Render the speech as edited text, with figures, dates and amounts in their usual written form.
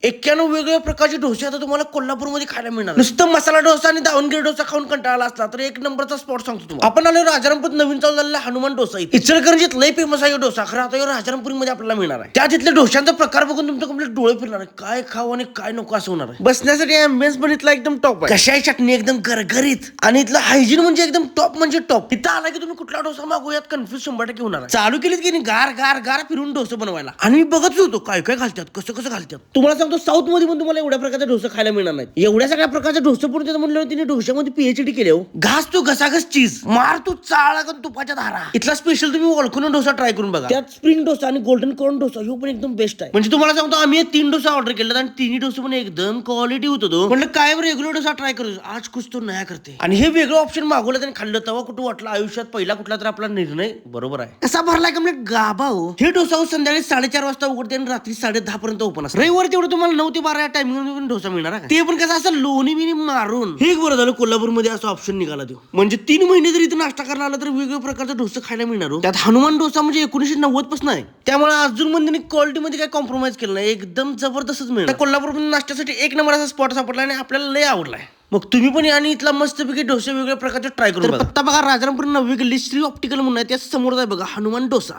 91 वेगवेगळ्या प्रकारचे डोसे आता तुम्हाला कोल्हापूरमध्ये खायला मिळणार. नुसतं मसाला डोसा आणि दावणगिरी डोसा खाऊन कंटाळा असला तर एक नंबरचा स्पॉट सांगतो तुम्हाला. आपण आलो राजारामपूर नवीन चालू झालेला हनुमान डोसा. इचलकरंजीत लय फेमस आहे डोसा. खरं आता राजारामपुरीमध्ये आपल्याला मिळणार आहे. त्या तिथल्या डोशांचा प्रकार बघून तुमचं कंप्लीट डोळे फिरणार आहे. काय खाऊ आणि काय नको असं होणार आहे. बसण्यासाठी अँबियन्स पण इथला एकदम टॉप आहे. कशाही चटणी एकदम गरगरीत आणि इथलं हायजीन म्हणजे एकदम टॉप म्हणजे टॉप. इथं आला की तुम्ही कुठला डोसा मागूयात कन्फ्युज 100% होणार आहे. चालू केलीत की नाही गार गार गार फिरून डोसा बनवायला आणि मी बघत होतो काय काय घालतात कसं कसं घालतात. तुम्हाला सांगतो साऊथ मध्ये पण तुम्हाला एवढ्या प्रकारचा डोसा खायला मिळणार नाही. एवढ्या सगळ्या प्रकारचा डोसा पण त्याचं म्हणलं तिने डोशामध्ये पीएचडी केले. घास तू घसाघस चीज मार तू चाळा तुपाच्या धारा. इथला स्पेशल तुम्ही ओळखून डोसा ट्राय करून बघा. त्यात स्प्रिंग डोसा आणि गोल्डन कॉर्न डोसा हे पण एकदम बेस्ट आहे. म्हणजे तुम्हाला सांगतो आम्ही 3 डोसा ऑर्डर केला आणि तिन्ही डोसे पण एकदम क्वालिटी होतो. म्हणलं काय रेग्युलर डोसा ट्राय करू आज कुछ तो नया करते. आणि हे वेगळं ऑप्शन मागवलं आणि खाल्लं तेव्हा कुठं वाटलं आयुष्यात पहिला कुठला तर आपला निर्णय बरोबर आहे. कसा भरलाय कम्प्लीट गाभा हो. हे डोसा संध्याकाळी 4:30 वाजता उघडते आणि रात्री 10:30 पर्यंत ओपन असतं. रविवारी तेवढं तुम्हाला 9 ते 12 या टायमिंग डोसा मिळणार आहे. ते पण कसं असं लोणी बिनी मारून. हे बरं झालं कोल्हापूरमध्ये असं ऑप्शन निघाला तो. म्हणजे 3 महिने जर इथं नाश्ता करायला आला तर वेगवेगळ्या प्रकारचा डोसा खायला मिळणार. त्यात हनुमान डोसा म्हणजे 1990 पासून आहे. त्यामुळे अजून मंदिर क्वालिटी मध्ये काही कॉम्प्रोमाइज केलं नाही. एकदम जबरदस्तच मिळणार. कोल्हापूरमध्ये नाश्त्यासाठी एक नंबर असा स्पॉट सापडला आणि आपल्याला लय आवडलाय. मग तुम्ही पण आणि इथला मस्तपैकी डोसे वेगवेगळ्या प्रकारचे ट्राय करून. पत्ता बघा राजारामपूर 9वी गल्ली श्री ऑप्टिकल म्हणून आहे त्या समोर आहे बघा हनुमान डोसा.